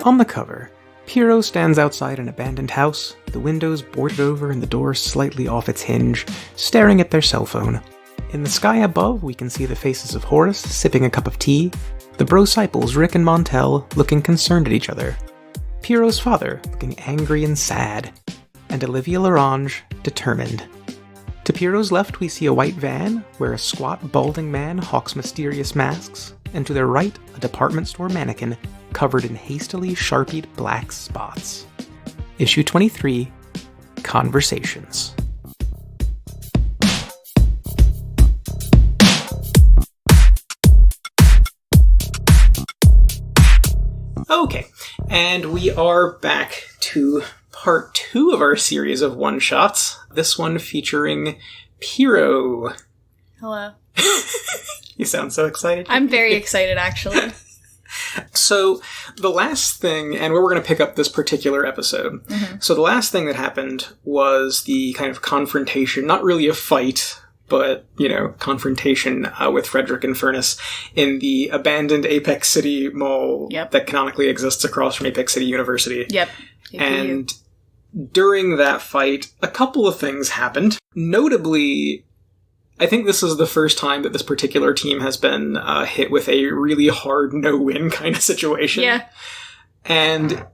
On the cover, Piero stands outside an abandoned house, the windows boarded over and the door slightly off its hinge, staring at their cell phone. In the sky above, we can see the faces of Horus sipping a cup of tea, the Brosciples, Rick and Montel, looking concerned at each other, Piero's father looking angry and sad, and Olivia Larange determined. To Piero's left, we see a white van, where a squat, balding man hawks mysterious masks, and to their right, a department store mannequin covered in hastily sharpied black spots. Issue 23, Conversations. Okay, and we are back to part 2 of our series of one-shots. This one featuring Piero. Hello. You sound so excited. I'm very excited, actually. So, the last thing, and where we're going to pick up this particular episode, so the last thing that happened was the kind of confrontation, not really a fight, but, confrontation with Frederick and Furnace in the abandoned Apex City Mall that canonically exists across from Apex City University. Yep. And during that fight, a couple of things happened. Notably, I think this is the first time that this particular team has been hit with a really hard no-win kind of situation. Yeah. And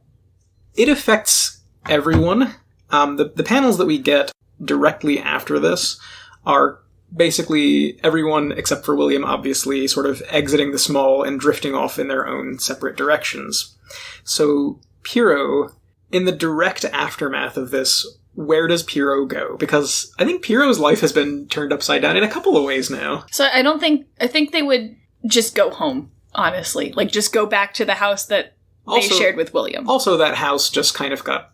it affects everyone. The panels that we get directly after this are basically everyone except for William, obviously, sort of exiting this mall and drifting off in their own separate directions. So, Piero, in the direct aftermath of this, where does Piero go? Because I think Piero's life has been turned upside down in a couple of ways now. So I think they would just go home, honestly. Like, just go back to the house that they shared with William. Also, that house just kind of got...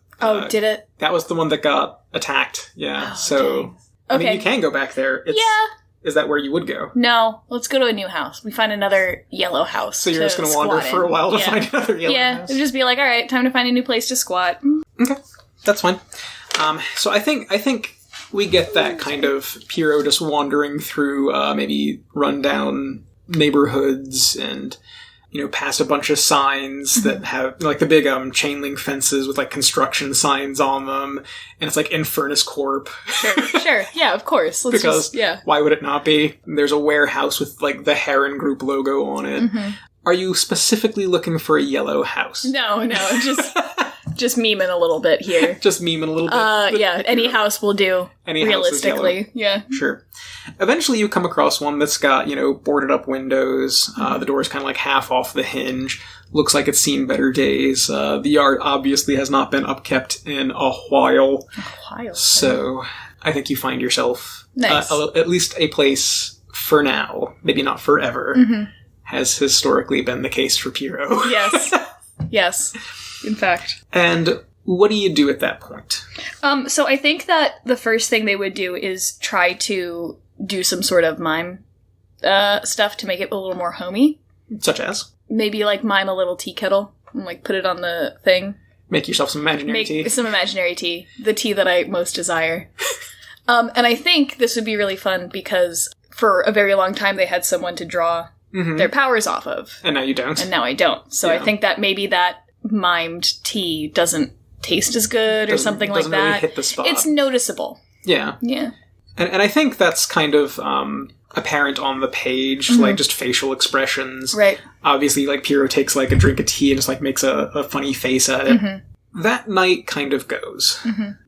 did it? That was the one that got attacked, yeah. Oh, so, dang. I Okay. mean, you can go back there. Yeah. Is that where you would go? No, let's go to a new house. We find another yellow house. So you're just going to wander for a while to find another yellow house? Yeah, just be like, all right, time to find a new place to squat. Okay, that's fine. So I think we get that kind of Piero just wandering through maybe rundown neighborhoods and, past a bunch of signs that have, like, the big chain link fences with, like, construction signs on them, and it's like Infernus Corp. Sure, yeah, of course. Because why would it not be? There's a warehouse with, like, the Heron Group logo on it. Mm-hmm. Are you specifically looking for a yellow house? No, just memeing a little bit here. Just memeing a little bit? Yeah, any house will do, any realistically. Yeah. Sure. Eventually you come across one that's got, boarded up windows, the door's kind of like half off the hinge, looks like it's seen better days. The yard obviously has not been upkept in a while. So I think you find yourself at least a place for now, maybe not forever, has historically been the case for Piero. Yes, in fact. And what do you do at that point? So I think that the first thing they would do is try to do some sort of mime stuff to make it a little more homey. Such as? Maybe, like, mime a little tea kettle and, like, put it on the thing. Make yourself some imaginary tea. Some imaginary tea. The tea that I most desire. And I think this would be really fun because for a very long time they had someone to draw their powers off of. And now you don't. And now I don't. So I think that maybe that mimed tea doesn't taste as good or something like that. Doesn't really hit the spot. It's noticeable. Yeah. Yeah. And I think that's kind of apparent on the page, like just facial expressions. Right. Obviously, like, Piero takes, like, a drink of tea and just, like, makes a funny face at it. That night kind of goes.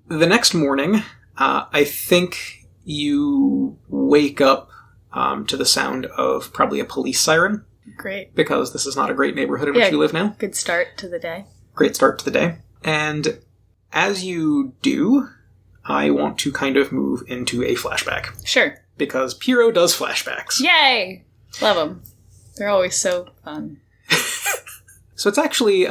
The next morning, I think you wake up to the sound of probably a police siren. Great. Because this is not a great neighborhood in which you live now. Good start to the day. Great start to the day. And as you do, I want to kind of move into a flashback. Sure. Because Piero does flashbacks. Yay! Love them. They're always so fun. So it's actually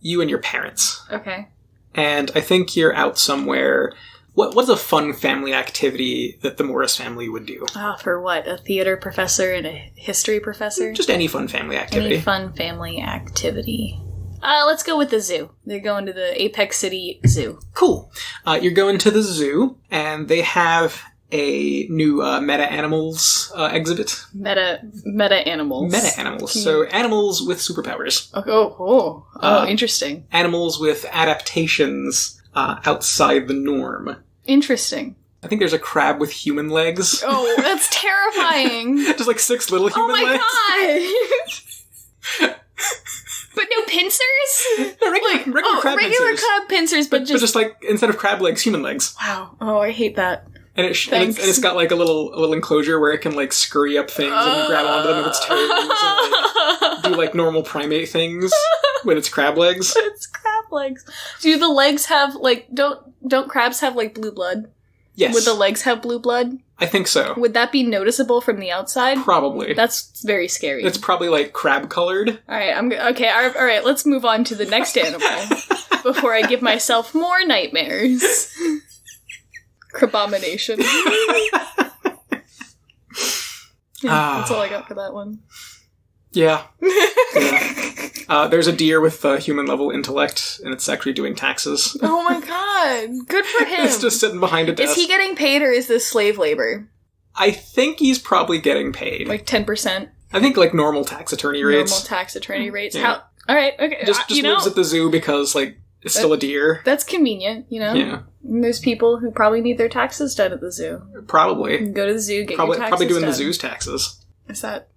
you and your parents. Okay. And I think you're out somewhere. What's a fun family activity that the Morris family would do? For what? A theater professor and a history professor? Just any fun family activity. Any fun family activity. Let's go with the zoo. They're going to the Apex City Zoo. Cool. You're going to the zoo, and they have a new meta-animals exhibit. Meta-animals. Meta-animals. So animals with superpowers. Interesting. Animals with adaptations outside the norm. Interesting. I think there's a crab with human legs. Oh, that's terrifying. Just like 6 little human legs. Oh my god! But no pincers? Regular crab pincers. Crab pincers, but just like, instead of crab legs, human legs. Wow. Oh, I hate that. And it's got like a little enclosure where it can like scurry up things and grab onto them with its toes and like, do like normal primate things with its crab legs. It's crab legs. Do the legs have like, don't crabs have like blue blood? Yes. Would the legs have blue blood? I think so. Would that be noticeable from the outside? Probably. That's very scary. It's probably like crab colored. Alright, all right, let's move on to the next animal before I give myself more nightmares. Crabomination. That's all I got for that one. Yeah. There's a deer with human-level intellect, and it's actually doing taxes. Oh my god. Good for him. It's just sitting behind a desk. Is he getting paid, or is this slave labor? I think he's probably getting paid. Like 10%? I think like normal tax attorney rates. Normal tax attorney rates. Yeah. Alright, okay. Just lives at the zoo because, like, it's still a deer. That's convenient, you know? Yeah. And there's people who probably need their taxes done at the zoo. Probably. You can go to the zoo, get your taxes probably doing done. the zoo's taxes. Is that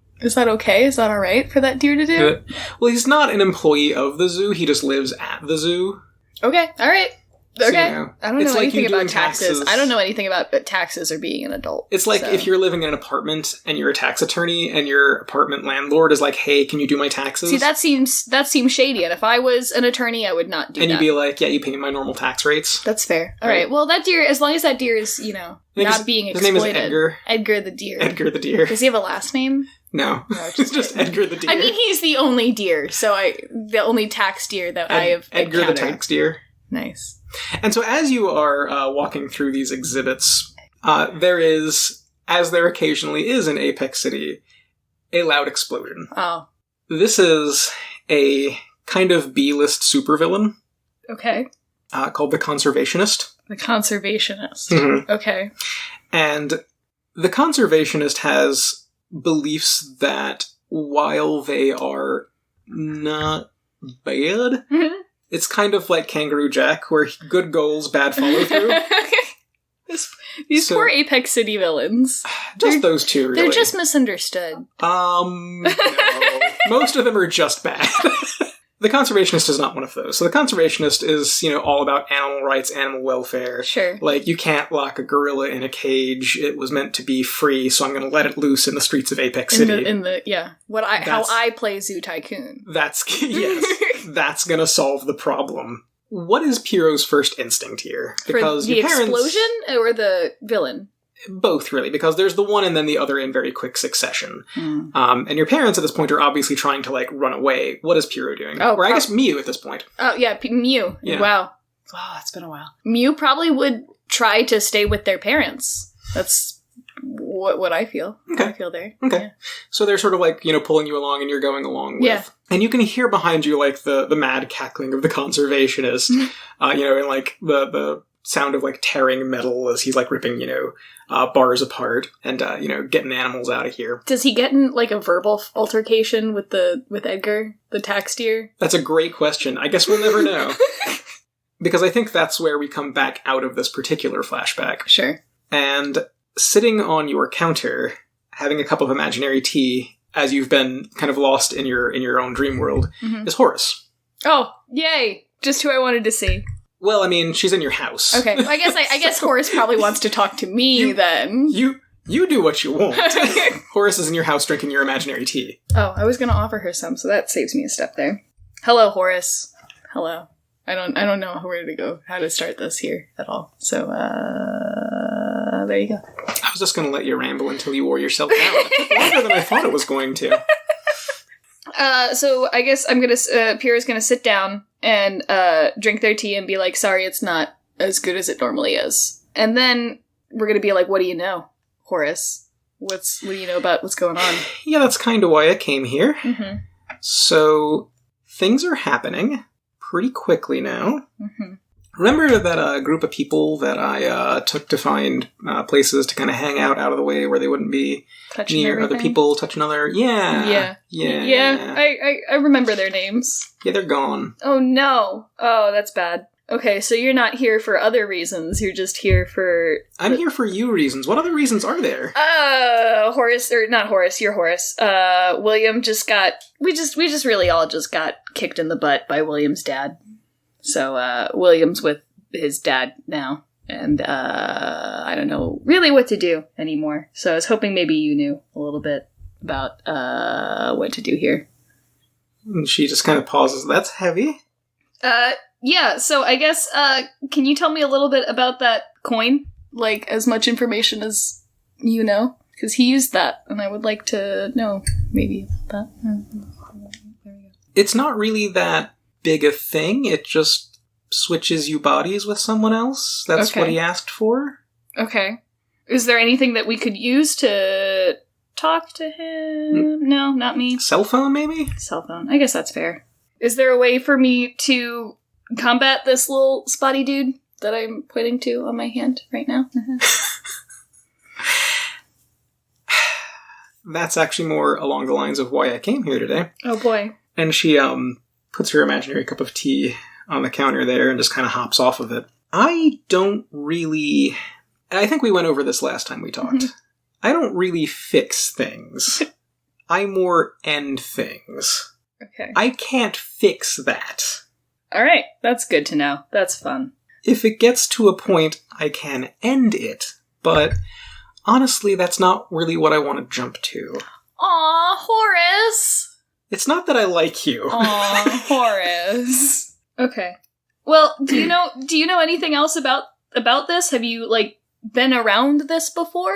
okay? Is that alright for that deer to do? Well, he's not an employee of the zoo. He just lives at the zoo. Okay, alright. Okay. So, you know, I don't know anything about taxes. I don't know anything about taxes or being an adult. It's like if you're living in an apartment and you're a tax attorney and your apartment landlord is like, hey, can you do my taxes? See, that seems shady, and if I was an attorney, I would not do that. And you'd be like, yeah, you pay me my normal tax rates. That's fair. Alright, well, that deer, as long as that deer is, you know, not being exploited. His name is Edgar. Edgar the deer. Edgar the deer. Does he have a last name? No. It's just Edgar the deer. I mean, he's the only deer, the only tax deer that I have Edgar encountered. the tax deer. Nice. And so as you are walking through these exhibits, there is, as there occasionally is in Apex City, a loud explosion. Oh. This is a kind of B-list supervillain. Okay. Called the Conservationist. The Conservationist. Mm-hmm. Okay. And the Conservationist has beliefs that while they are not bad... Mm-hmm. It's kind of like Kangaroo Jack, where good goals, bad follow-through. These poor Apex City villains. Those two, really. They're just misunderstood. No. Most of them are just bad. The Conservationist is not one of those. So the Conservationist is, you know, all about animal rights, animal welfare. Sure. Like, you can't lock a gorilla in a cage. It was meant to be free, so I'm going to let it loose in the streets of Apex City. How I play Zoo Tycoon. Yes. That's going to solve the problem. What is Piero's first instinct here? Because the explosion or the villain? Both, really, because there's the one and then the other in very quick succession. And your parents at this point are obviously trying to, like, run away. What is Piero doing? Or I guess Mew at this point. Oh, yeah, Mew. Yeah. Wow, it's been a while. Mew probably would try to stay with their parents. That's what I feel. Okay. I feel there. Okay. Yeah. So they're sort of, like, you know, pulling you along and you're going along with. Yeah. And you can hear behind you, like, the mad cackling of the Conservationist. You know, and, like, the sound of, like, tearing metal as he's, like, ripping, you know, bars apart and, you know, getting animals out of here. Does he get in, like, a verbal altercation with Edgar, the tax deer? That's a great question. I guess we'll never know. Because I think that's where we come back out of this particular flashback. Sure. And sitting on your counter, having a cup of imaginary tea, as you've been kind of lost in your own dream world, is Horus. Oh, yay! Just who I wanted to see. Well, I mean, she's in your house. Okay, well, I guess Horus probably wants to talk to me then. You do what you want. Horus is in your house drinking your imaginary tea. Oh, I was going to offer her some, so that saves me a step there. Hello, Horus. Hello. I don't know where to go, how to start this here at all. So, there you go. I was just going to let you ramble until you wore yourself down. It took longer than I thought it was going to. So I guess Piero's gonna sit down and drink their tea and be like, sorry, it's not as good as it normally is. And then we're gonna be like, what do you know, Horus? What do you know about what's going on? Yeah, that's kind of why I came here. Mm-hmm. So, things are happening pretty quickly now. Mm-hmm. Remember that group of people that I took to find places to kind of hang out of the way where they wouldn't be Touching near everything? other people, touching other... Yeah. I remember their names. Yeah, they're gone. Oh no. Oh, that's bad. Okay, so you're not here for other reasons. You're just here for... I'm here for you reasons. What other reasons are there? Horace, or not Horace, you're Horace. William just got... We just really all just got kicked in the butt by William's dad. So, William's with his dad now. And, I don't know really what to do anymore. So I was hoping maybe you knew a little bit about, what to do here. And she just kind of pauses. That's heavy. Yeah, so I guess, can you tell me a little bit about that coin? Like, as much information as you know? Because he used that, and I would like to know, maybe, about that. There we go. It's not really that big a thing. It just switches you bodies with someone else. That's Okay. what he asked for. Okay. Is there anything that we could use to talk to him? No, not me. Cell phone, maybe? Cell phone. I guess that's fair. Is there a way for me to combat this little spotty dude that I'm pointing to on my hand right now? That's actually more along the lines of why I came here today. Oh boy. And she puts her imaginary cup of tea on the counter there and just kind of hops off of it. I don't really... I think we went over this last time we talked. I don't really fix things. I more end things. Okay. I can't fix that. Alright, that's good to know. That's fun. If it gets to a point, I can end it. But honestly, that's not really what I want to jump to. Aw, Horus! It's not that I like you. Aw, Horus. Okay. Well, do you know anything else about this? Have you, like, been around this before?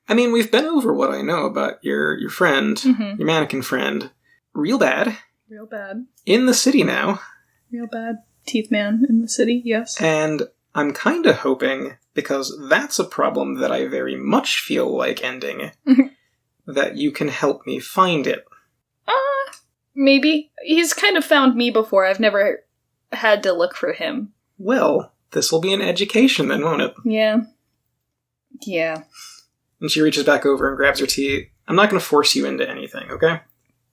I mean, we've been over what I know about your friend, your mannequin friend. Real bad. Real bad. In the city now. Real bad. Teeth man in the city, yes. And I'm kind of hoping, because that's a problem that I very much feel like ending, that you can help me find it. Maybe. He's kind of found me before. I've never had to look for him. Well, this will be an education then, won't it? Yeah. Yeah. And she reaches back over and grabs her tea. I'm not going to force you into anything, okay?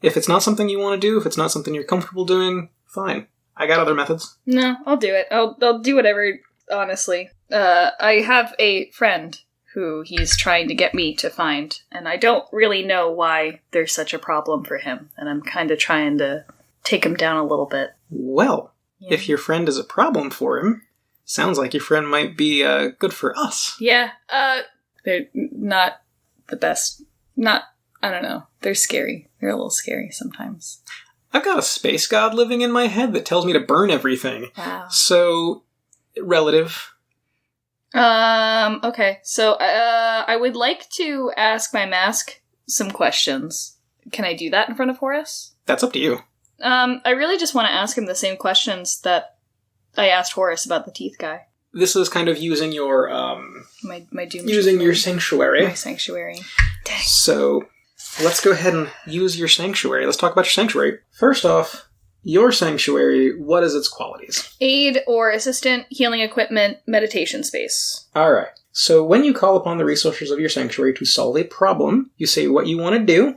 If it's not something you want to do, if it's not something you're comfortable doing, fine. I got other methods. No, I'll do it. I'll do whatever, honestly. I have a friend who he's trying to get me to find, and I don't really know why there's such a problem for him, and I'm kind of trying to take him down a little bit. Well, Yeah. if your friend is a problem for him, sounds like your friend might be good for us. Yeah, they're not the best. I don't know. They're scary. They're a little scary sometimes. I've got a space god living in my head that tells me to burn everything. Wow. So, relative. Okay. So, I would like to ask my mask some questions. Can I do that in front of Horus? That's up to you. I really just want to ask him the same questions that I asked Horus about the teeth guy. This is kind of using your, My doom. using your sanctuary. My sanctuary. Dang. So, let's go ahead and use your sanctuary. Let's talk about your sanctuary. First off, your sanctuary, what is its qualities? Aid or assistant, healing equipment, meditation space. Alright. So when you call upon the resources of your sanctuary to solve a problem, you say what you want to do,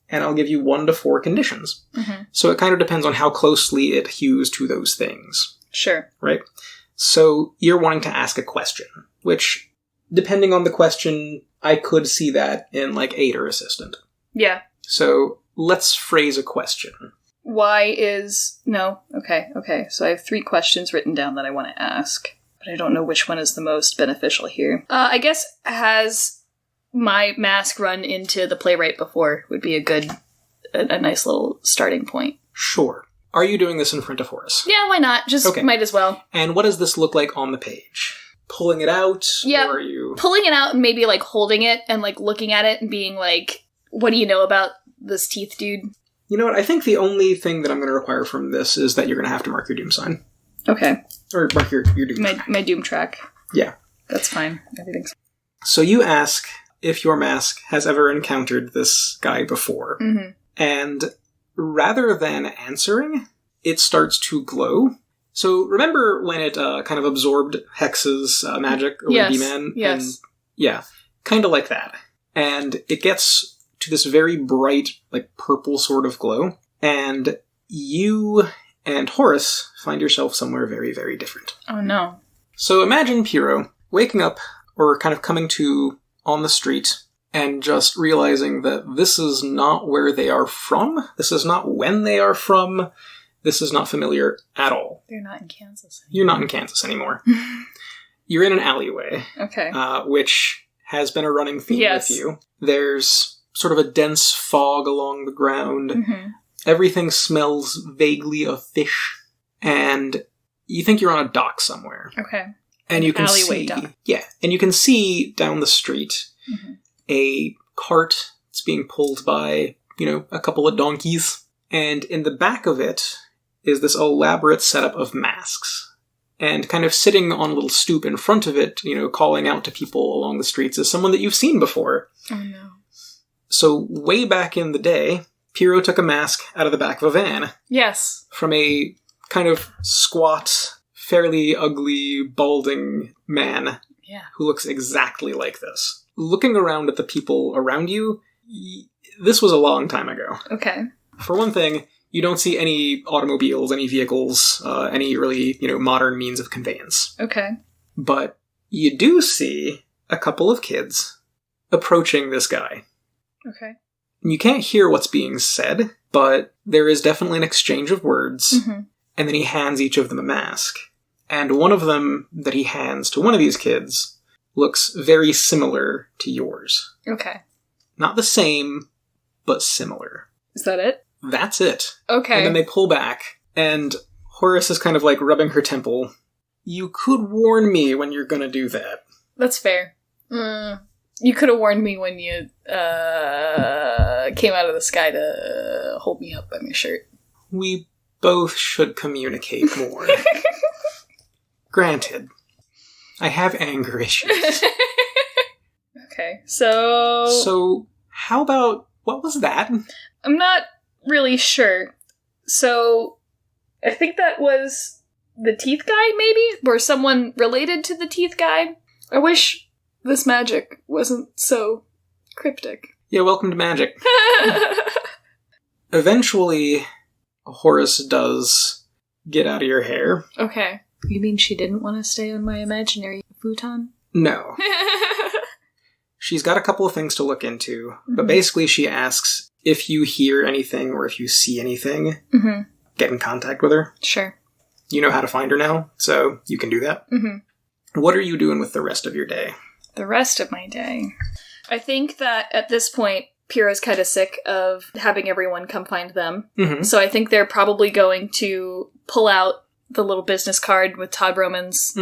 and I'll give you 1 to 4 conditions. Mm-hmm. So it kind of depends on how closely it hews to those things. Sure. Right? So you're wanting to ask a question, which, depending on the question, I could see that in, like, aid or assistant. Yeah. So let's phrase a question. Why is... No. Okay. So I have 3 questions written down that I want to ask, but I don't know which one is the most beneficial here. I guess, has my mask run into the playwright before would be a nice little starting point. Sure. Are you doing this in front of Horus? Yeah, why not? Just Okay. might as well. And what does this look like on the page? Pulling it out? Yeah. Or are you... Pulling it out and maybe, like, holding it and, like, looking at it and being like, what do you know about this teeth dude? You know what? I think the only thing that I'm going to require from this is that you're going to have to mark your doom sign. Okay. Or mark your doom track. My doom track. Yeah. That's fine. Everything's... So you ask if your mask has ever encountered this guy before. Mm-hmm. And rather than answering, it starts to glow. So remember when it kind of absorbed Hex's magic over Yes. B-Man? Yes. And, yeah, kind of like that. And it gets to this very bright, like, purple sort of glow. And you and Horus find yourself somewhere very, very different. Oh, no. So imagine Piero waking up, or kind of coming to on the street, and just realizing that this is not where they are from. This is not when they are from. This is not familiar at all. They're not in Kansas anymore. You're not in Kansas anymore. You're in an alleyway. Okay. Which has been a running theme Yes. with you. There's sort of a dense fog along the ground. Mm-hmm. Everything smells vaguely of fish. And you think you're on a dock somewhere. Okay. And you can alleyway see... dock. Yeah. And you can see down the street Mm-hmm. a cart that's being pulled by, a couple of donkeys. And in the back of it is this elaborate setup of masks. And kind of sitting on a little stoop in front of it, calling out to people along the streets is someone that you've seen before. Oh, no. So way back in the day, Piero took a mask out of the back of a van Yes. from a kind of squat, fairly ugly, balding man Yeah. who looks exactly like this. Looking around at the people around you, this was a long time ago. Okay. For one thing, you don't see any automobiles, any vehicles, any really, modern means of conveyance. Okay. But you do see a couple of kids approaching this guy. Okay. You can't hear what's being said, but there is definitely an exchange of words, Mm-hmm. and then he hands each of them a mask. And one of them that he hands to one of these kids looks very similar to yours. Okay. Not the same, but similar. Is that it? That's it. Okay. And then they pull back, and Horus is kind of like rubbing her temple. You could warn me when you're gonna do that. That's fair. You could have warned me when you came out of the sky to hold me up by my shirt. We both should communicate more. Granted. I have anger issues. Okay, so... So, how about... What was that? I'm not really sure. So, I think that was the teeth guy, maybe? Or someone related to the teeth guy? I wish this magic wasn't so cryptic. Yeah, welcome to magic. Eventually, Horus does get out of your hair. Okay. You mean she didn't want to stay on my imaginary futon? No. She's got a couple of things to look into, but Mhm. basically she asks if you hear anything or if you see anything, Mm-hmm. get in contact with her. Sure. You know how to find her now, so you can do that. Mm-hmm. What are you doing with the rest of your day? The rest of my day. I think that at this point, Piero's kind of sick of having everyone come find them. Mm-hmm. So I think they're probably going to pull out the little business card with Todd Roman's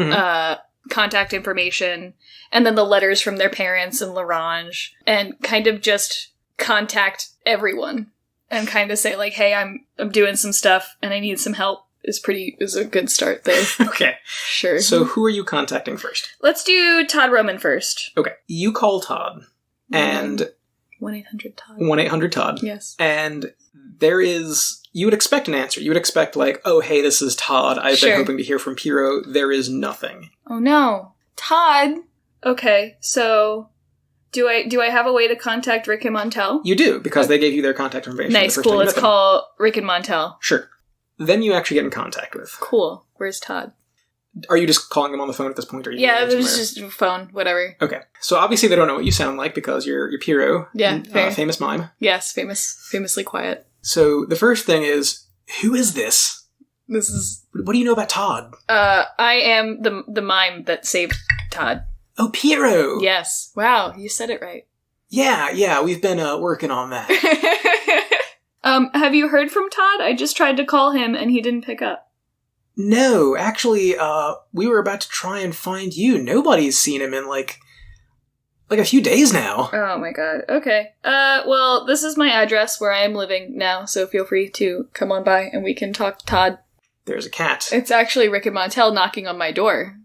contact information, and then the letters from their parents and Larange, and kind of just contact everyone and kind of say like, hey, I'm doing some stuff and I need some help is a good start there. Okay. Sure. So who are you contacting first? Let's do Todd Roman first. Okay. You call Todd, and 1-800-TODD. 1-800-TODD. Yes. And there is... You would expect an answer. You would expect, like, oh, hey, this is Todd. I've Sure. been hoping to hear from Piero. There is nothing. Oh no. Todd! Okay, so do I have a way to contact Rick and Montel? You do, because they gave you their contact information. Nice, the first cool. time you Let's met them. call Rick and Montel. Sure. Then you actually get in contact with. Cool. Where's Todd? Are you just calling them on the phone at this point? Or are you Yeah, getting it was somewhere? just a phone, whatever. Okay. So obviously they don't know what you sound like because you're Piero. Yeah, fair. Famous mime. Yes, famously quiet. So the first thing is, who is this? This is... What do you know about Todd? I am the mime that saved Todd. Oh, Piero! Yes. Wow, you said it right. Yeah, we've been working on that. Have you heard from Todd? I just tried to call him and he didn't pick up. No, actually, we were about to try and find you. Nobody's seen him in, like a few days now. Oh my god. Okay. Well, this is my address where I am living now, so feel free to come on by and we can talk to Todd. There's a cat. It's actually Rick and Montel knocking on my door.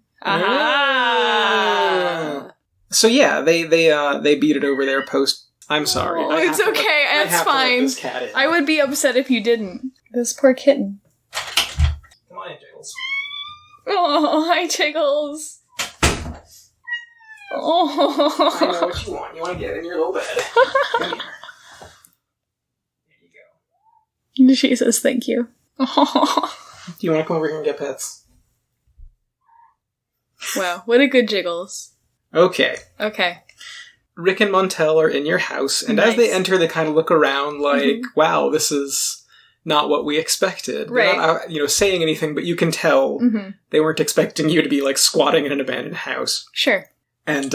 Aha! So yeah, they beat it over there post. I'm sorry. Oh, I have it's to let- okay. I It's have to let fine. this cat in. I would be upset if you didn't. This poor kitten. Come on in, Jiggles. Oh, hi, Jiggles. Oh. I know what you want. You want to get in your little bed. Come here. There you go. She says thank you. Oh. Do you want to come over here and get pets? Wow, what a good Jiggles. Okay. Okay. Rick and Montel are in your house, and Nice. as they enter, they kind of look around like, wow, this is not what we expected. Right. They're not, saying anything, but you can tell they weren't expecting you to be, like, squatting in an abandoned house. Sure. And,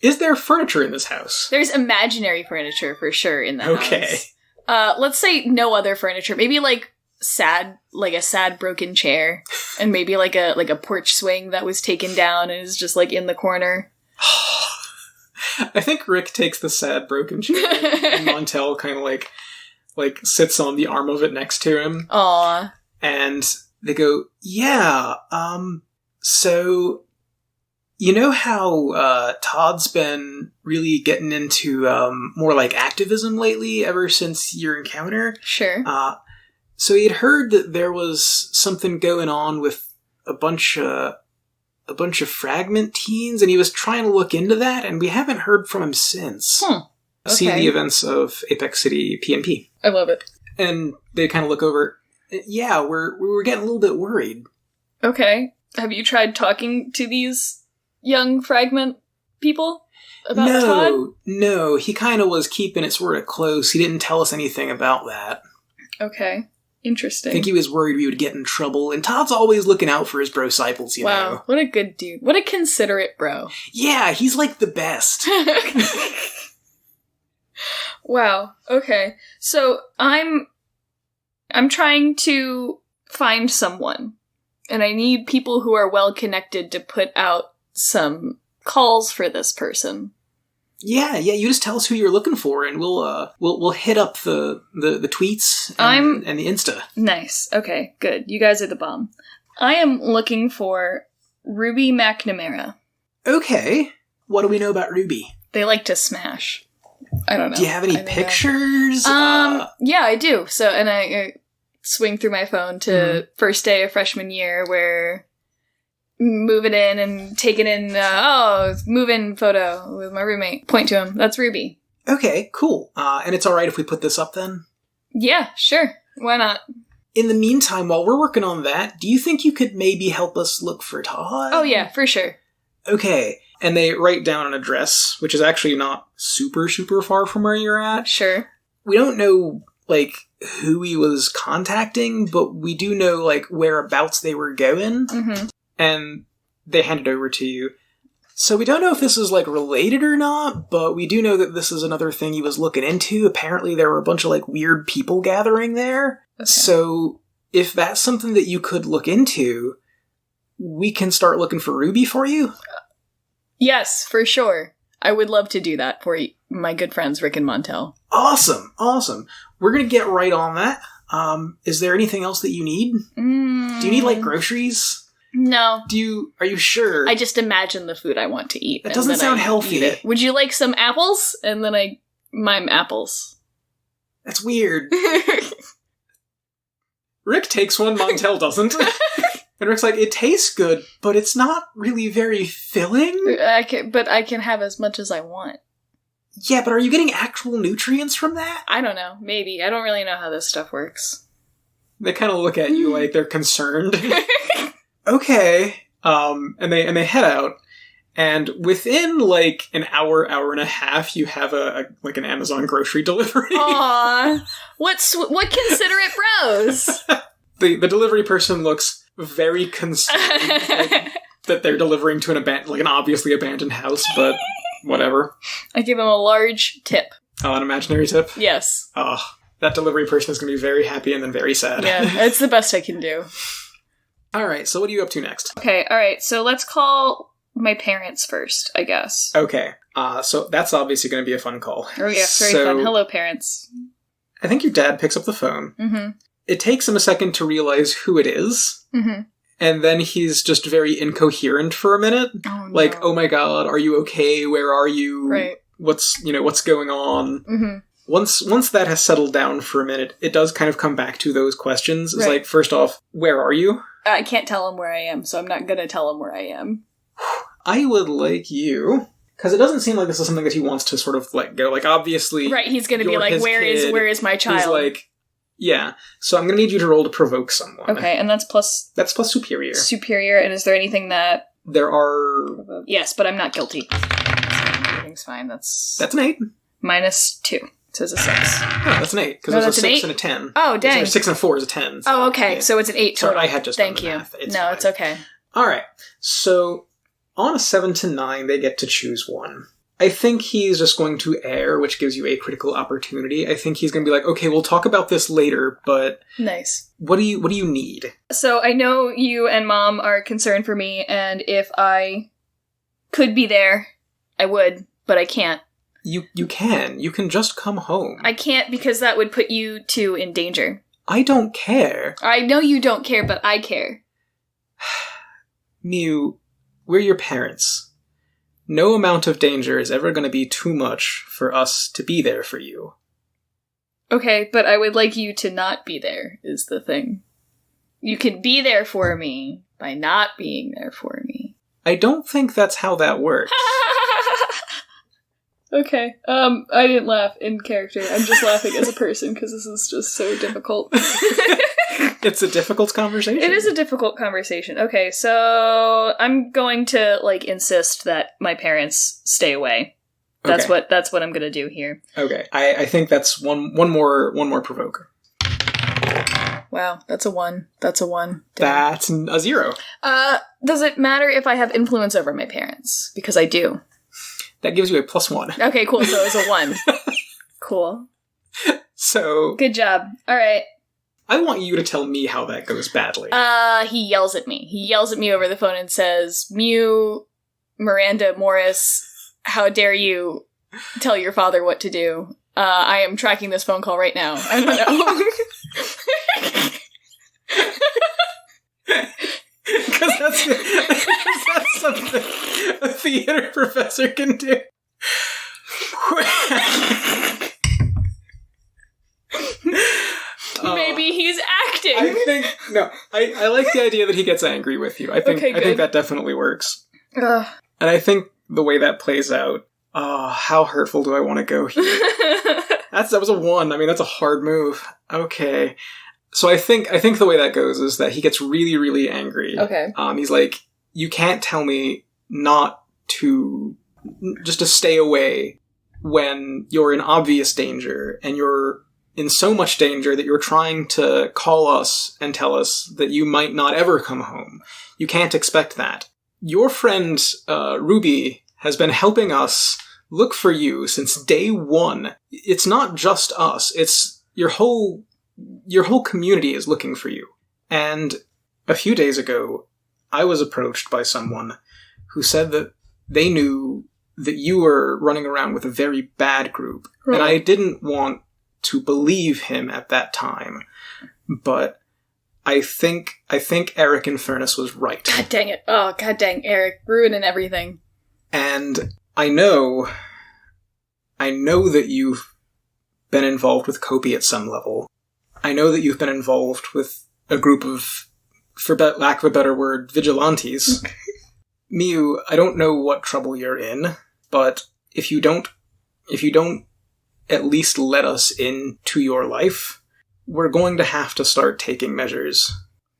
is there furniture in this house? There's imaginary furniture for sure in the Okay. house. Let's say no other furniture. Maybe like a sad broken chair, and maybe like a porch swing that was taken down and is just like in the corner. I think Rick takes the sad broken chair, and Montel kind of like sits on the arm of it next to him. Aww. And they go, yeah, so, you know how Todd's been really getting into more like activism lately ever since your encounter? Sure. So he had heard that there was something going on with a bunch of fragment teens, and he was trying to look into that, and we haven't heard from him since. Okay. See the events of Apex City PNP. I love it. And they kind of look over. Yeah, we were getting a little bit worried. Okay. Have you tried talking to these young fragment people about Todd? No. He kind of was keeping it sort of close. He didn't tell us anything about that. Okay. Interesting. I think he was worried we would get in trouble, and Todd's always looking out for his Brosciples, you know. Wow, what a good dude. What a considerate bro. Yeah, he's like the best. Wow, okay. So, I'm trying to find someone, and I need people who are well connected to put out some calls for this person. Yeah, you just tell us who you're looking for, and we'll hit up the tweets and the Insta. Nice. Okay, good. You guys are the bomb. I am looking for Ruby McNamara. Okay. What do we know about Ruby? They like to smash. I don't know. Do you have any pictures? Yeah, I do. So, and I swing through my phone to first day of freshman year where move it in and take it in, move-in photo with my roommate. Point to him. That's Ruby. Okay, cool. And it's alright if we put this up then? Yeah, sure. Why not? In the meantime, while we're working on that, do you think you could maybe help us look for Todd? Oh yeah, for sure. Okay. And they write down an address, which is actually not super, super far from where you're at. Sure. We don't know, like, who he was contacting, but we do know, like, whereabouts they were going. Mm-hmm. And they hand it over to you. So we don't know if this is, like, related or not, but we do know that this is another thing he was looking into. Apparently there were a bunch of, like, weird people gathering there. Okay. So if that's something that you could look into, we can start looking for Ruby for you? Yes, for sure. I would love to do that for my good friends Rick and Montel. Awesome. We're gonna get right on that. Is there anything else that you need? Do you need, like, groceries? No. Are you sure? I just imagine the food I want to eat. That doesn't sound healthy. Would you like some apples? And then I mime apples. That's weird. Rick takes one, Montel doesn't. And Rick's like, it tastes good, but it's not really very filling. But I can have as much as I want. Yeah, but are you getting actual nutrients from that? I don't know. Maybe. I don't really know how this stuff works. They kind of look at you like they're concerned. Okay. And they head out. And within, like, an hour and a half, you have an Amazon grocery delivery. Aww. What considerate bros? The delivery person looks very concerned that they're delivering to an obviously abandoned house, but whatever. I give him a large tip. Oh, an imaginary tip? Yes. Oh, that delivery person is going to be very happy and then very sad. Yeah, it's the best I can do. Alright, so what are you up to next? Okay, alright, so let's call my parents first, I guess. Okay, so that's obviously going to be a fun call. Oh yeah, very fun. Hello, parents. I think your dad picks up the phone. Mm-hmm. It takes him a second to realize who it is. Mm-hmm. And then he's just very incoherent for a minute. Oh, no. Like, oh my god, are you okay? Where are you? Right. What's going on? Mm-hmm. Once that has settled down for a minute, it does kind of come back to those questions. It's right. like, first off, where are you? I can't tell him where I am, so I'm not gonna tell him where I am. I would like you... Because it doesn't seem like this is something that he wants to sort of let go. Like, obviously... Right, he's gonna be like, where is my child? He's like, yeah. So I'm gonna need you to roll to provoke someone. Okay, and that's plus... That's plus superior. Superior, and is there anything that... There are... Yes, but I'm not guilty. Everything's fine, that's an 8. Minus 2. So it's a 6. Oh, that's an 8, because there's a 6 and a 10. Oh, dang. A 6 and a 4 is a 10. So, oh, okay, so it's an 8 total. Sorry, I had just Thank done the you. math. It's no, fine. it's okay. Alright, so on a 7 to 9, they get to choose one. I think he's just going to err, which gives you a critical opportunity. I think he's going to be like, okay, we'll talk about this later, but... Nice. What do you need? So I know you and Mom are concerned for me, and if I could be there, I would, but I can't. You can. You can just come home. I can't because that would put you two in danger. I don't care. I know you don't care, but I care. Mew, we're your parents. No amount of danger is ever going to be too much for us to be there for you. Okay, but I would like you to not be there, is the thing. You can be there for me by not being there for me. I don't think that's how that works. Okay, I didn't laugh in character. I'm just laughing as a person because this is just so difficult. It's a difficult conversation. It is a difficult conversation. Okay, so I'm going to, insist that my parents stay away. That's what I'm gonna do here. Okay, I think that's one more provoker. Wow, that's a 1. That's a 1. Damn. That's a 0. Does it matter if I have influence over my parents? Because I do. That gives you a +1. Okay, cool. So it's a 1. Cool. So... Good job. All right. I want you to tell me how that goes badly. He yells at me. He yells at me over the phone and says, Mew, Miranda, Morris, how dare you tell your father what to do? I am tracking this phone call right now. I don't know. Because that's something a theater professor can do. Maybe he's acting. I like the idea that he gets angry with you. I think that definitely works. Ugh. And I think the way that plays out, how hurtful do I want to go here? That was a 1. I mean, that's a hard move. Okay. So I think the way that goes is that he gets really, really angry. Okay. He's like, you can't tell me just to stay away when you're in obvious danger, and you're in so much danger that you're trying to call us and tell us that you might not ever come home. You can't expect that. Your friend, Ruby, has been helping us look for you since day 1. It's not just us. It's your whole community is looking for you. And a few days ago, I was approached by someone who said that they knew that you were running around with a very bad group. Right. And I didn't want to believe him at that time. But I think Eric Infernus was right. God dang it. Oh, god dang Eric. Ruining everything. And I know that you've been involved with Kopi at some level. I know that you've been involved with a group of, for lack of a better word, vigilantes. Mew, I don't know what trouble you're in, but if you don't at least let us into your life, we're going to have to start taking measures.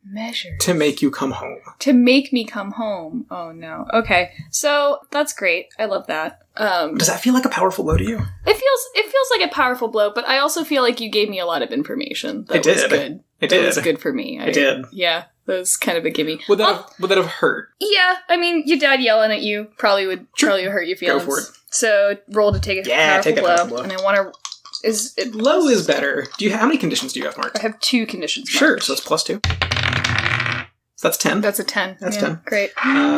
Measures? To make you come home. To make me come home. Oh no. Okay. So, that's great. I love that. Does that feel like a powerful blow to you? It feels like a powerful blow, but I also feel like you gave me a lot of information. That was good. It did. That was good for me. It did. Yeah. That was kind of a gimme. Would that have hurt? Yeah. I mean, your dad yelling at you probably would hurt your feelings. Go for it. So, roll to take a powerful blow. And I want to... Low is better. How many conditions do you have marked? I have 2 conditions marked. Sure, so it's +2. So that's 10. That's a 10. That's 10. Great.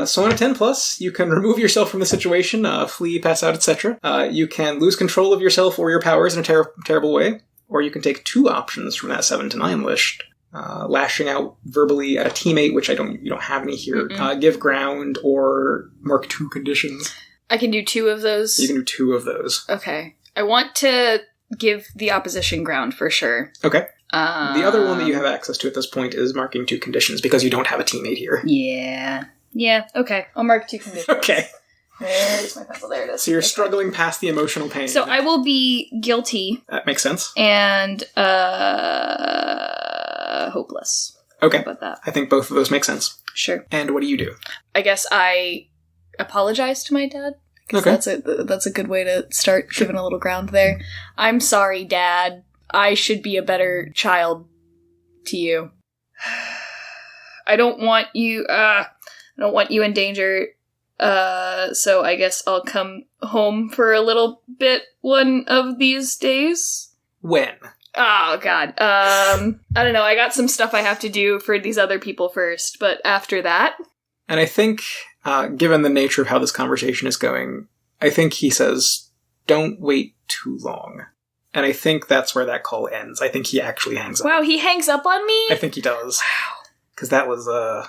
So on a 10 plus, you can remove yourself from the situation, flee, pass out, etc. You can lose control of yourself or your powers in a terrible way, or you can take 2 options from that 7 to 9 list. Lashing out verbally at a teammate, which you don't have any here. Give ground, or mark 2 conditions. I can do 2 of those? You can do 2 of those. Okay. I want to give the opposition ground for sure. Okay. The other one that you have access to at this point is marking 2 conditions, because you don't have a teammate here. Yeah. Yeah, okay. I'll mark 2 conditions. Okay. There's my pencil. There it is. So you're struggling past the emotional pain. So I will be guilty. That makes sense. And, hopeless. Okay. How about that? I think both of those make sense. Sure. And what do you do? I guess I apologize to my dad. Okay. That's a good way to start, giving a little ground there. I'm sorry, Dad. I should be a better child to you. I don't want you in danger. So I guess I'll come home for a little bit one of these days. When? Oh, God. I don't know. I got some stuff I have to do for these other people first, but after that... And I think, given the nature of how this conversation is going, I think he says, don't wait too long. And I think that's where that call ends. I think he actually hangs up. Wow, he hangs up on me? I think he does. Wow. Because that was,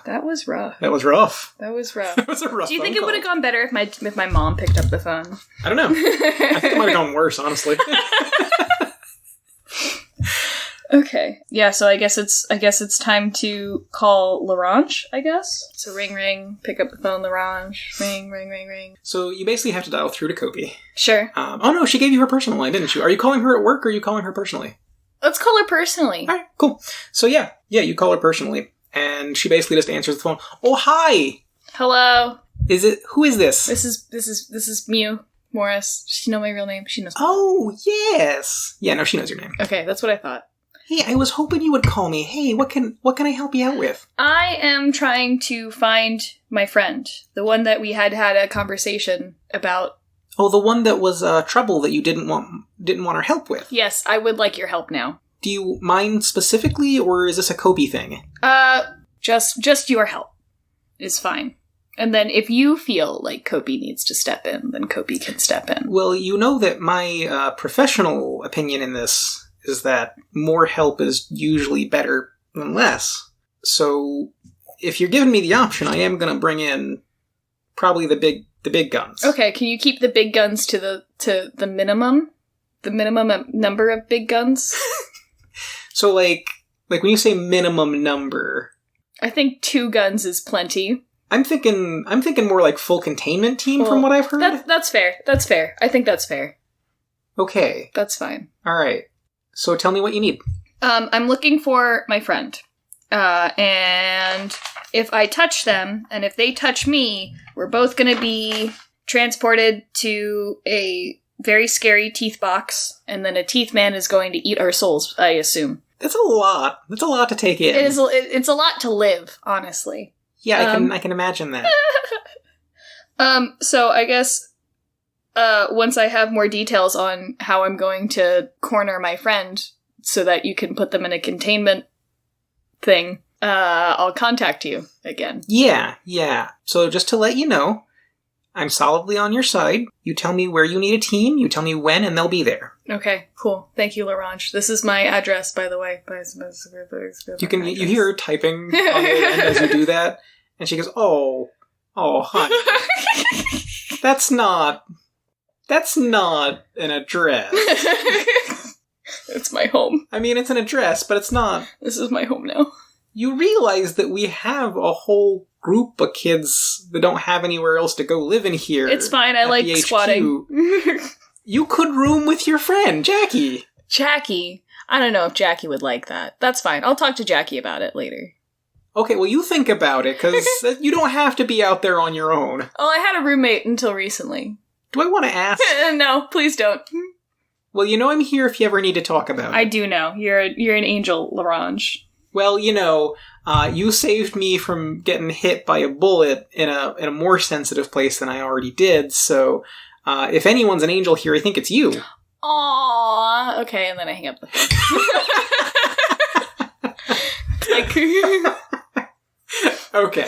That was rough. That was rough. That was rough. That was a rough Do you think it phone would have call. gone better if my mom picked up the phone? I don't know. I think it might have gone worse, honestly. Okay. Yeah, so I guess it's time to call Larange, I guess. So ring ring, pick up the phone, Larange, ring, ring, ring, ring. So you basically have to dial through to Kopi. Sure. Oh no, she gave you her personal line, didn't you? Are you calling her at work, or are you calling her personally? Let's call her personally. Alright, cool. So yeah, you call her personally. And she basically just answers the phone. Oh, hi! Hello. Who is this? This is Mew Morris. Does she know my real name? She knows. Oh, yes! Yeah, no, she knows your name. Okay, that's what I thought. Hey, I was hoping you would call me. Hey, what can I help you out with? I am trying to find my friend. The one that we had a conversation about. Oh, the one that was trouble that you didn't want our help with. Yes, I would like your help now. Do you mind specifically, or is this a Kopi thing? Just your help is fine. And then if you feel like Kopi needs to step in, then Kopi can step in. Well, you know that my professional opinion in this is that more help is usually better than less. So, if you're giving me the option, I am going to bring in probably the big guns. Okay, can you keep the big guns to the minimum? The minimum number of big guns? So, like when you say minimum number, I think 2 guns is plenty. I'm thinking more like full containment team from what I've heard. That's fair. That's fair. I think that's fair. Okay. That's fine. All right. So tell me what you need. I'm looking for my friend. And if I touch them, and if they touch me, we're both going to be transported to a very scary teeth box, and then a teeth man is going to eat our souls, I assume. That's a lot. That's a lot to take in. It's a lot to live, honestly. Yeah, I can imagine that. So I guess once I have more details on how I'm going to corner my friend so that you can put them in a containment thing, I'll contact you again. Yeah. So just to let you know, I'm solidly on your side. You tell me where you need a team, you tell me when, and they'll be there. Okay, cool. Thank you, Larange. This is my address, by the way. You hear her typing on the other end as you do that, and she goes, "Oh, honey, that's not an address." It's my home. I mean, it's an address, but it's not. This is my home now. You realize that we have a whole group of kids that don't have anywhere else to go live in here. It's fine, I like squatting. You could room with your friend, Jackie. Jackie? I don't know if Jackie would like that. That's fine. I'll talk to Jackie about it later. Okay, well, you think about it, because you don't have to be out there on your own. Oh, I had a roommate until recently. Do I want to ask? No, please don't. Well, you know I'm here if you ever need to talk about it. I do know. You're an angel, Larange. Well, you saved me from getting hit by a bullet in a more sensitive place than I already did, so if anyone's an angel here, I think it's you. Aww. Okay, and then I hang up the phone. Okay.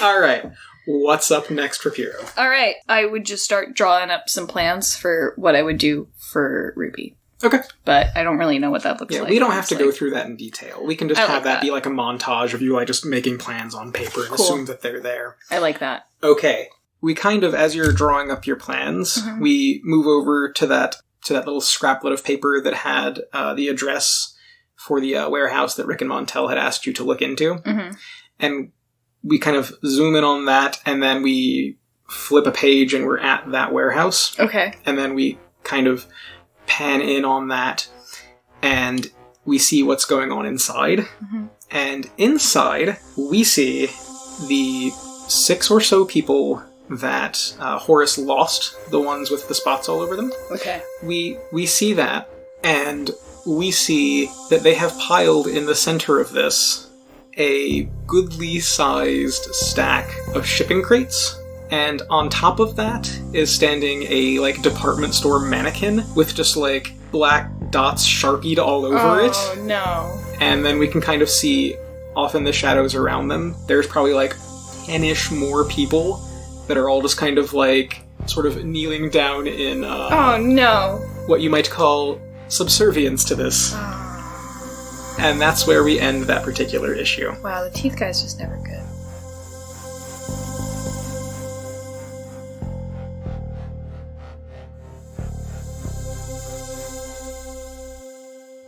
Alright. What's up next for Piero? Alright, I would just start drawing up some plans for what I would do for Ruby. Okay. But I don't really know what that looks like. Yeah, we don't have to go through that in detail. We can just have that be like a montage of you just making plans on paper and assume that they're there. I like that. Okay. We kind of, as you're drawing up your plans, we move over to that little scraplet of paper that had the address for the warehouse that Rick and Montel had asked you to look into. Mm-hmm. And we kind of zoom in on that, and then we flip a page and we're at that warehouse. Okay. And then we kind of pan in on that, and we see what's going on inside. Mm-hmm. And inside, we see the 6 or so people that Horus lost, the ones with the spots all over them. Okay. We see that, and we see that they have piled in the center of this a goodly sized stack of shipping crates. And on top of that is standing a, like, department store mannequin with just, like, black dots Sharpied all over it. Oh, no. And then we can kind of see, off in the shadows around them, there's probably, like, 10-ish more people that are all just kind of, like, sort of kneeling down in, oh, no. what you might call subservience to this. And that's where we end that particular issue. Wow, the teeth guy's just never good.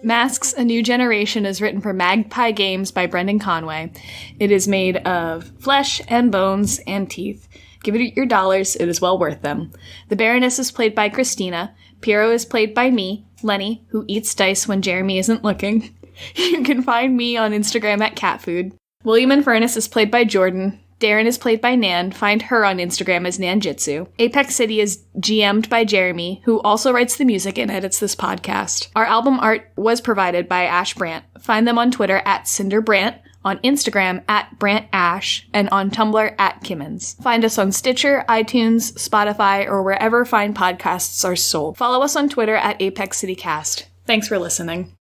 Masks: A New Generation is written for Magpie Games by Brendan Conway. It is made of flesh and bones and teeth. Give it your dollars, it is well worth them. The Baroness is played by Christina. Piero is played by me, Lenny, who eats dice when Jeremy isn't looking. You can find me on Instagram at catfood. William and Furnace is played by Jordan. Darren is played by Nan. Find her on Instagram as Nanjitsu. Apex City is GM'd by Jeremy, who also writes the music and edits this podcast. Our album art was provided by Ash Brandt. Find them on Twitter at CinderBrandt, on Instagram at BrandtAsh, and on Tumblr at Kimmins. Find us on Stitcher, iTunes, Spotify, or wherever fine podcasts are sold. Follow us on Twitter at Apex City Cast. Thanks for listening.